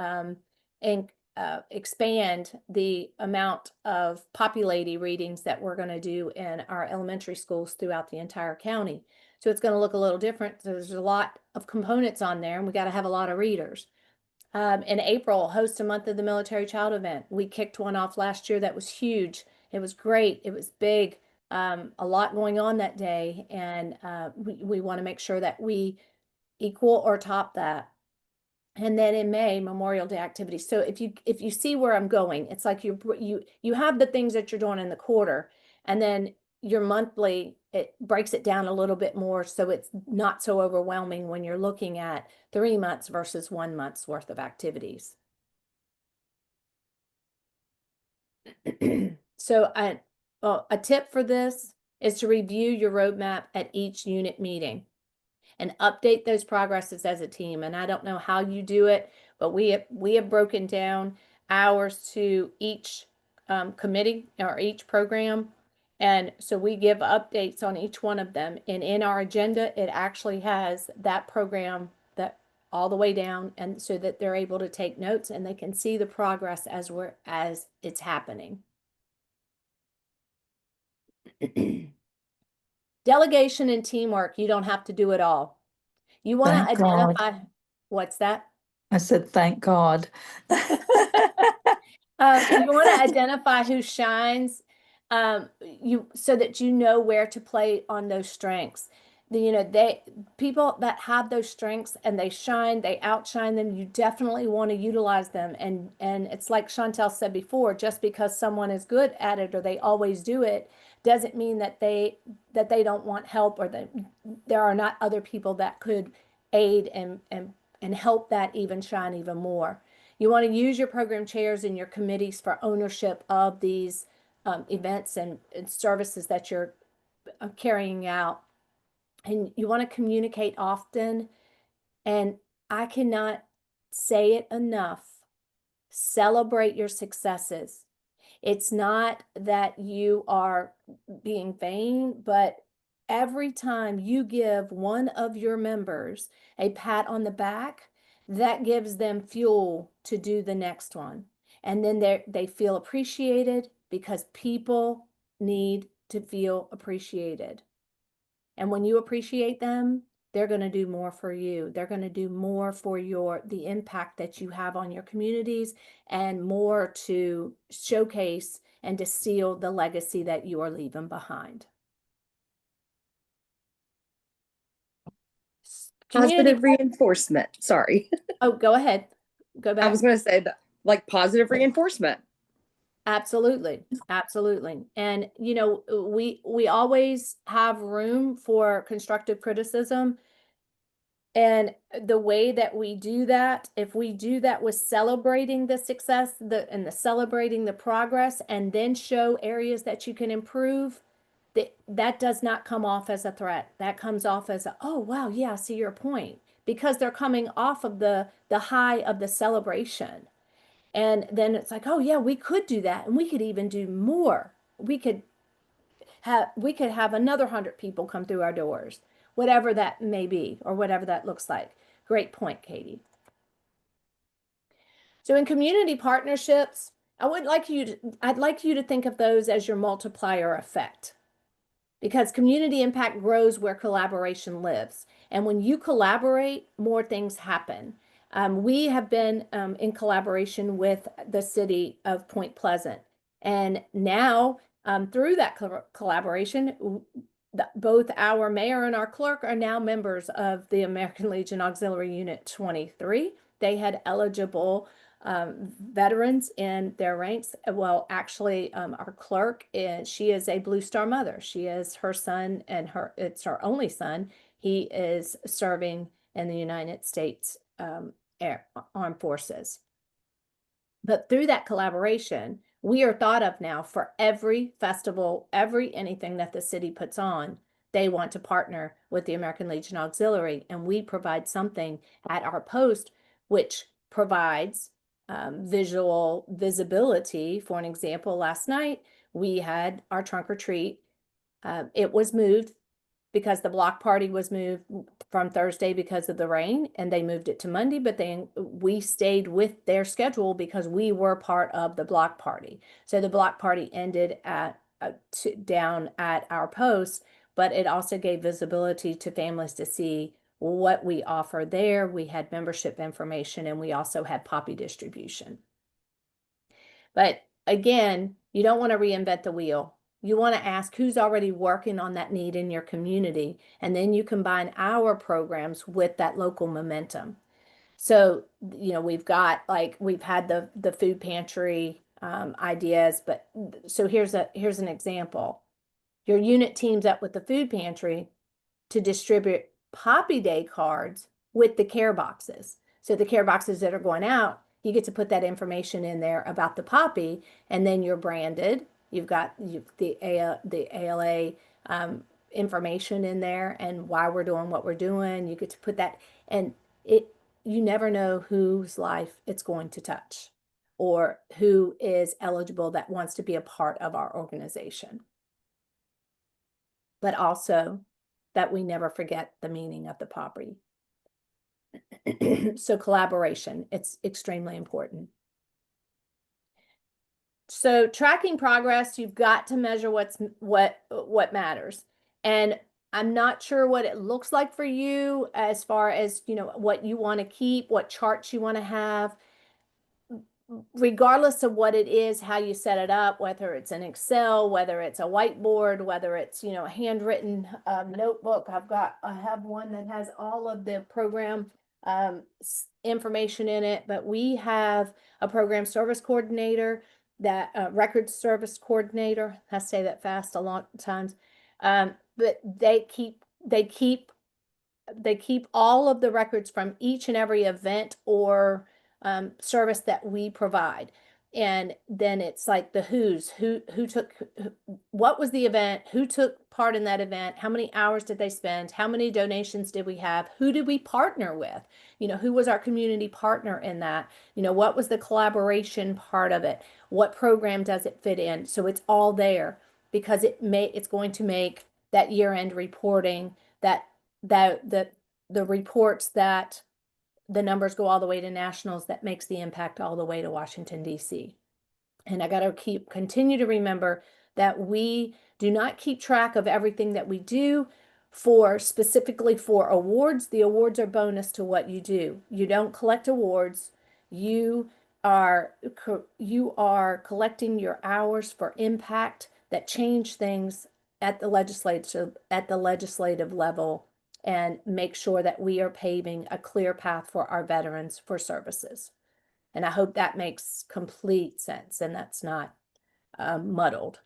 expand the amount of Poppy Lady readings that we're going to do in our elementary schools throughout the entire county. So it's going to look a little different. So there's a lot of components on there, and we got to have a lot of readers. In April, host a month of the military child event. We kicked one off last year that was huge. It was great. It was big. A lot going on that day, and we want to make sure that we equal or top that. And then in May, Memorial Day activities. So if you see where I'm going, it's like you have the things that you're doing in the quarter, and then your monthly, it breaks it down a little bit more so it's not so overwhelming when you're looking at 3 months versus 1 month's worth of activities. So a tip for this is to review your roadmap at each unit meeting and update those progresses as a team. And I don't know how you do it, but we have broken down hours to each committee or each program. And so we give updates on each one of them. And in our agenda, it actually has that program that all the way down, and so that they're able to take notes and they can see the progress as it's happening. Delegation and teamwork, you don't have to do it all. You want to Thank God. identify, what's that? I said, thank God. You want to identify who shines so that you know where to play on those strengths. They people that have those strengths and they shine, they outshine them, you definitely want to utilize them. And it's like Chantel said before, just because someone is good at it or they always do it doesn't mean that they don't want help, or that there are not other people that could aid and help that even shine even more. You want to use your program chairs and your committees for ownership of these events and services that you're carrying out. And you want to communicate often. And I cannot say it enough. Celebrate your successes. It's not that you are being vain, but every time you give one of your members a pat on the back, that gives them fuel to do the next one. And then they feel appreciated, because people need to feel appreciated. And when you appreciate them, they're going to do more for you. They're going to do more for the impact that you have on your communities, and more to showcase and to seal the legacy that you are leaving behind. Positive reinforcement. Sorry. Oh, go ahead. Go back. I was going to say that, like, positive reinforcement. Absolutely. Absolutely. And we always have room for constructive criticism. And the way that we do that, if we do that with celebrating the success, and celebrating the progress, and then show areas that you can improve, that does not come off as a threat. That comes off as oh wow, yeah, I see your point, because they're coming off of the high of the celebration. And then it's like, oh yeah, we could do that, and we could even do more. We could have another 100 people come through our doors, whatever that may be, or whatever that looks like. Great point, Katie. So in community partnerships, I'd like you to think of those as your multiplier effect, because community impact grows where collaboration lives. And when you collaborate, more things happen. We have been in collaboration with the city of Point Pleasant. And now, through that collaboration, both our mayor and our clerk are now members of the American Legion Auxiliary Unit 23. They had eligible veterans in their ranks. Well, actually, our clerk she is a Blue Star mother. She is her son, and it's her only son. He is serving in the United States Armed Forces. But through that collaboration, we are thought of now for every festival, every anything that the city puts on. They want to partner with the American Legion Auxiliary, and we provide something at our post which provides visual visibility. For an example, last night we had our trunk or treat. It was moved because the block party was moved from Thursday because of the rain, and they moved it to Monday, but then we stayed with their schedule because we were part of the block party. So the block party ended at down at our post, but it also gave visibility to families to see what we offer there. We had membership information, and we also had poppy distribution. But again, you don't want to reinvent the wheel. You want to ask who's already working on that need in your community, and then you combine our programs with that local momentum. So, we've had the food pantry ideas, but so here's an example. Your unit teams up with the food pantry to distribute Poppy Day cards with the care boxes. So the care boxes that are going out, you get to put that information in there about the poppy, and then you're branded. You've got the ALA information in there, and why we're doing what we're doing. You get to put that, and you never know whose life it's going to touch, or who is eligible that wants to be a part of our organization. But also that we never forget the meaning of the poppy. So collaboration, it's extremely important. So tracking progress, you've got to measure what matters. And I'm not sure what it looks like for you as far as, what you want to keep, what charts you want to have. regardless of what it is, how you set it up, whether it's an Excel, whether it's a whiteboard, whether it's, you know, a handwritten notebook. I have one that has all of the program information in it, but we have a program service coordinator, that record service coordinator. I say that fast a lot of times. But they keep all of the records from each and every event or service that we provide. And then it's like the who took, what was the event, who took part in that event, how many hours did they spend, how many donations did we have, who did we partner with, you know, who was our community partner in that, you know, what was the collaboration part of it, what program does it fit in. So it's all there, because it's going to make that year-end reporting, that the reports, that the numbers go all the way to nationals, that makes the impact all the way to Washington, D.C. And I got to continue to remember that we do not keep track of everything that we do specifically for awards. The awards are bonus to what you do. You don't collect awards. You are collecting your hours for impact that change things at the legislative level, and make sure that we are paving a clear path for our veterans for services. And I hope that makes complete sense and that's not muddled.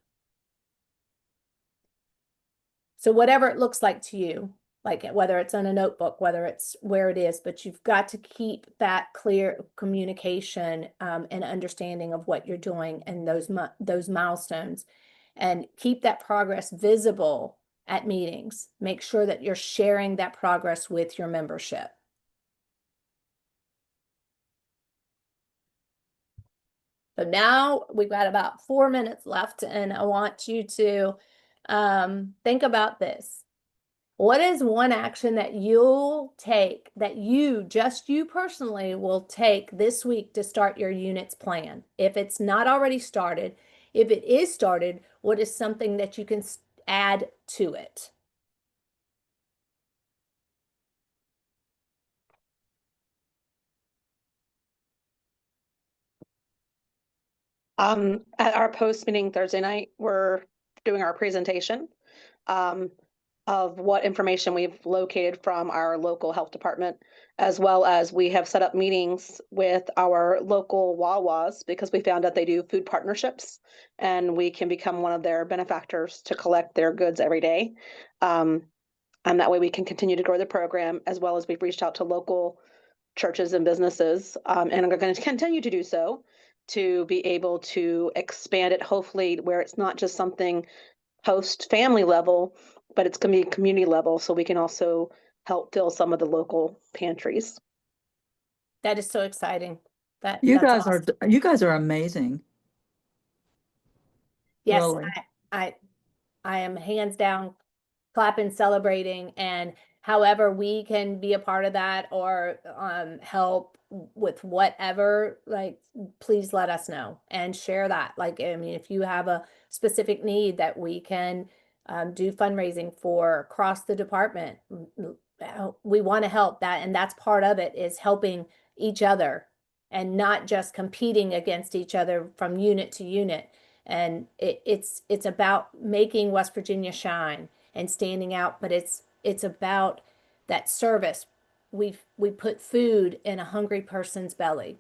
So whatever it looks like to you, like whether it's on a notebook, whether it's where it is, but you've got to keep that clear communication and understanding of what you're doing and those milestones, and keep that progress visible at meetings. Make sure that you're sharing that progress with your membership. So now we've got about 4 minutes left, and I want you to think about this. What is one action that you'll take, that you personally will take this week to start your units plan? If it's not already started, if it is started, what is something that you can add to it? At our post meeting Thursday night, we're doing our presentation of what information we've located from our local health department, as well as we have set up meetings with our local Wawas, because we found out they do food partnerships and we can become one of their benefactors to collect their goods every day. And that way we can continue to grow the program, as well as we've reached out to local churches and businesses, and are going to continue to do so, to be able to expand it, hopefully where it's not just something post family level, but it's going to be community level, so we can also help fill some of the local pantries. That is so exciting. You That's guys awesome. you guys are amazing. Yes, Really. I am hands down clapping, celebrating, and however we can be a part of that or help with whatever, like, please let us know and share that. Like, I mean, if you have a specific need that we can do fundraising for across the department, we want to help that. And that's part of it, is helping each other and not just competing against each other from unit to unit. And it's about making West Virginia shine and standing out, but it's about that service. We put food in a hungry person's belly.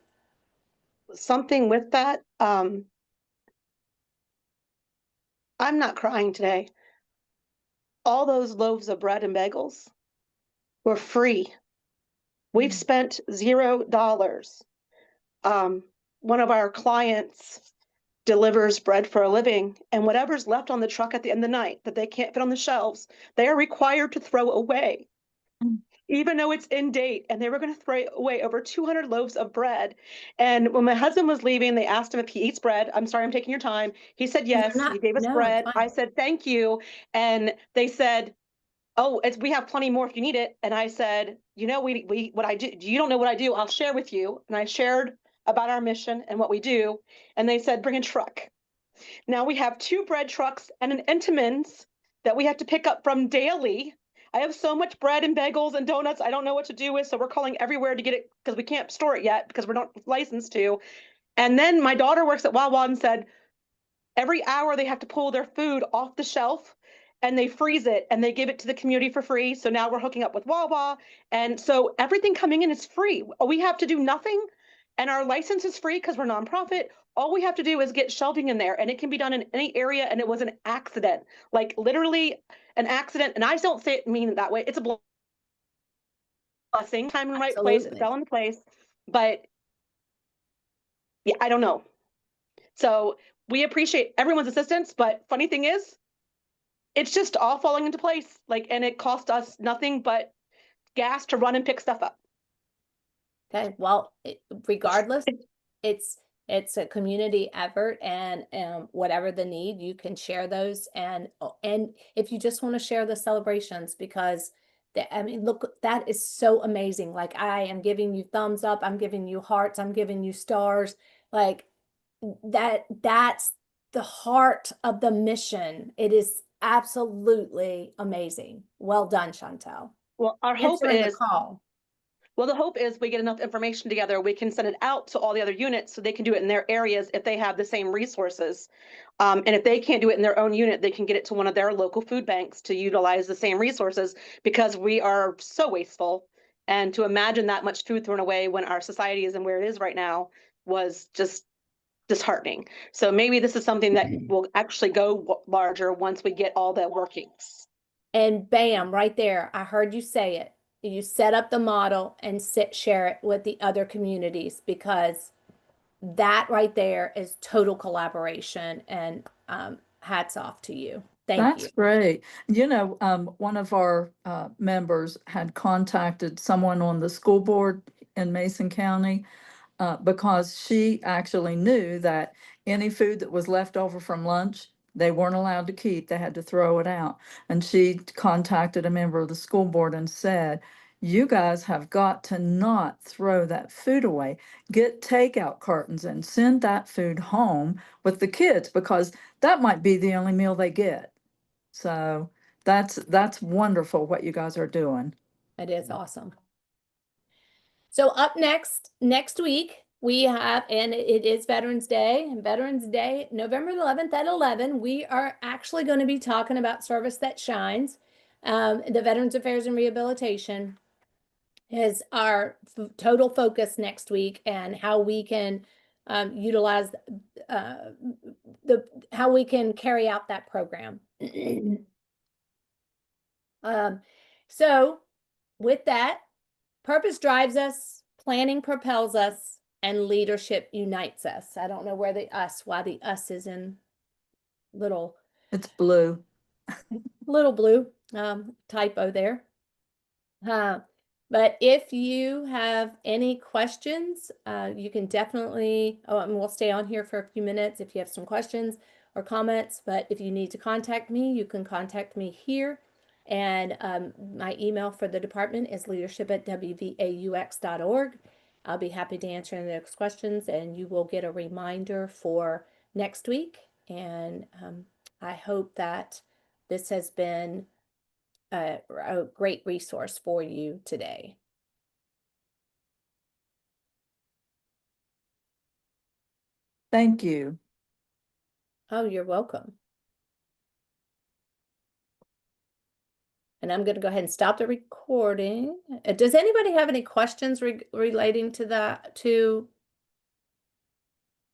Something with that, I'm not crying today. All those loaves of bread and bagels were free. We've spent $0. One of our clients delivers bread for a living, and whatever's left on the truck at the end of the night that they can't fit on the shelves, they are required to throw away, even though it's in date. And they were going to throw away over 200 loaves of bread. And when my husband was leaving, they asked him if he eats bread. I'm sorry, I'm taking your time. He said yes. He gave us No, bread. it's I fine. said thank you. And they said, oh, we have plenty more if you need it. And I said, you know, what I do, you don't know what I do. I'll share with you. And I shared about our mission and what we do. And they said, bring a truck. Now we have 2 bread trucks and an Entenmann's that we have to pick up from daily. I have so much bread and bagels and donuts I don't know what to do with, so we're calling everywhere to get it, because we can't store it yet because we're not licensed to. And then my daughter works at Wawa and said, every hour they have to pull their food off the shelf and they freeze it and they give it to the community for free. So now we're hooking up with Wawa. And so everything coming in is free. We have to do nothing. And our license is free because we're nonprofit. All we have to do is get shelving in there and it can be done in any area. And it was an accident, like literally an accident. And I don't say it mean it that way. It's a blessing, time in the right place. It Absolutely. fell into place. But yeah, I don't know. So we appreciate everyone's assistance. But funny thing is, it's just all falling into place. Like, and it cost us nothing but gas to run and pick stuff up. Okay, well, regardless, it's a community effort, and whatever the need, you can share those. And if you just want to share the celebrations, because I mean, look, that is so amazing. Like, I am giving you thumbs up, I'm giving you hearts, I'm giving you stars. Like that's the heart of the mission. It is absolutely amazing. Well done, Chantel. Well, our hope Answering the is, call. well, the hope is we get enough information together, we can send it out to all the other units so they can do it in their areas if they have the same resources. And if they can't do it in their own unit, they can get it to one of their local food banks to utilize the same resources, because we are so wasteful. And to imagine that much food thrown away when our society is and where it is right now was just disheartening. So maybe this is something that will actually go larger once we get all the workings. And bam, right there, I heard you say it. You set up the model and share it with the other communities, because that right there is total collaboration, and hats off to you. Thank you. That's great. You know, one of our members had contacted someone on the school board in Mason County because she actually knew that any food that was left over from lunch, they weren't allowed to keep, they had to throw it out. And she contacted a member of the school board and said, you guys have got to not throw that food away. Get takeout cartons and send that food home with the kids, because that might be the only meal they get. So that's wonderful what you guys are doing. It is awesome. So up next week, we have, and it is Veterans Day, and Veterans Day, November 11th at 11, we are actually going to be talking about Service That Shines. The Veterans Affairs and Rehabilitation is our total focus next week, and how we can utilize how we can carry out that program. So with that, purpose drives us, planning propels us, and leadership unites us. I don't know why the us is in little It's blue. blue typo there. But if you have any questions, you can definitely, and we'll stay on here for a few minutes if you have some questions or comments. But if you need to contact me, you can contact me here. And my email for the department is leadership@wvaux.org. I'll be happy to answer those questions, and you will get a reminder for next week. And I hope that this has been a great resource for you today. Thank you. Oh, you're welcome. And I'm going to go ahead and stop the recording. Does anybody have any questions relating to to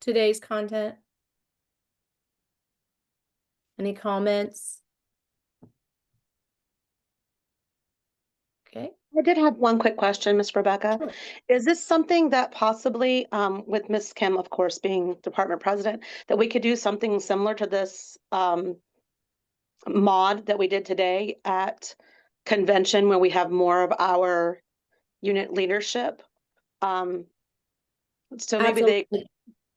today's content? Any comments? Okay. I did have one quick question, Miss Rebecca. Sure. Is this something that possibly, with Miss Kim, of course, being department president, that we could do something similar to this mod that we did today at convention, where we have more of our unit leadership? So maybe they Absolutely.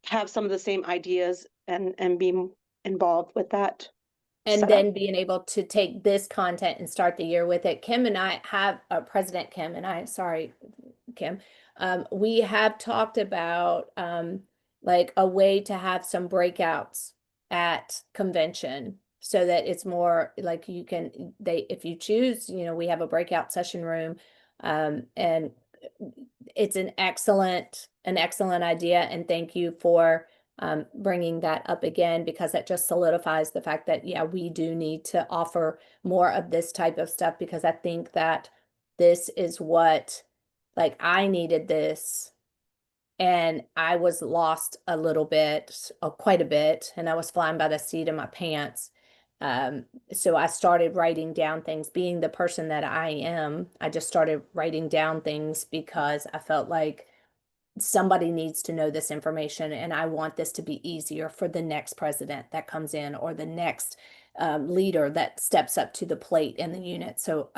have some of the same ideas and be involved with that. And setup. then being able to take this content and start the year with it. Kim and I have, President Kim and I, sorry, Kim, we have talked about like a way to have some breakouts at convention, so that it's more like you can, if you choose, we have a breakout session room, and it's an excellent idea, and thank you for bringing that up again, because that just solidifies the fact that, yeah, we do need to offer more of this type of stuff, because I think that this is what, like, I needed this, and I was lost a little bit, quite a bit, and I was flying by the seat of my pants. So I started writing down things. Being the person that I am, I just started writing down things because I felt like somebody needs to know this information, and I want this to be easier for the next president that comes in, or the next leader that steps up to the plate in the unit. So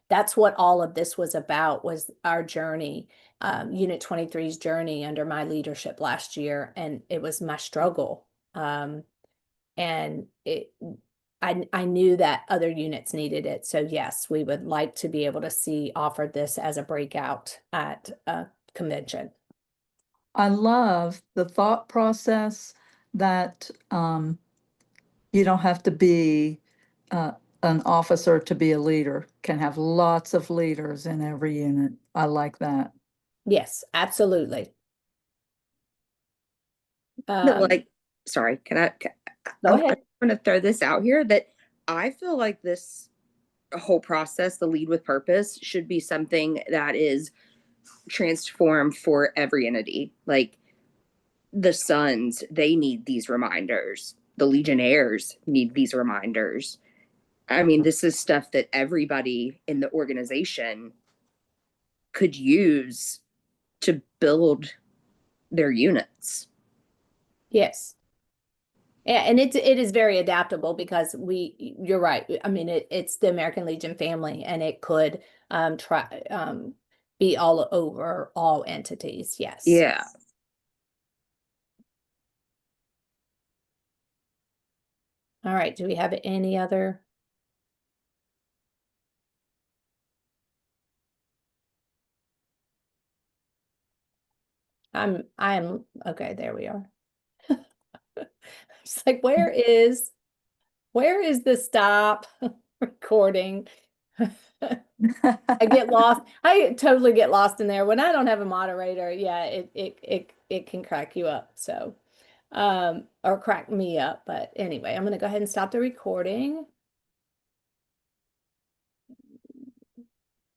that's what all of this was about, was our journey, Unit 23's journey under my leadership last year, and it was my struggle. And I knew that other units needed it. So yes, we would like to be able to see offered this as a breakout at a convention. I love the thought process that you don't have to be an officer to be a leader. Can have lots of leaders in every unit. I like that. Yes, absolutely. Like, sorry, Go ahead. I want to throw this out here that I feel like this whole process, the lead with purpose, should be something that is transformed for every entity. Like the Suns, they need these reminders. The Legionnaires need these reminders. I mean, this is stuff that everybody in the organization could use to build their units. Yes. Yeah, and it is very adaptable, because you're right. I mean, it's the American Legion family, and it could be all over all entities. Yes. Yeah. All right. Do we have any other? I'm okay. There we are. It's like, where is the stop recording? I get lost. I totally get lost in there when I don't have a moderator. Yeah, it can crack you up. So, or crack me up. But anyway, I'm going to go ahead and stop the recording.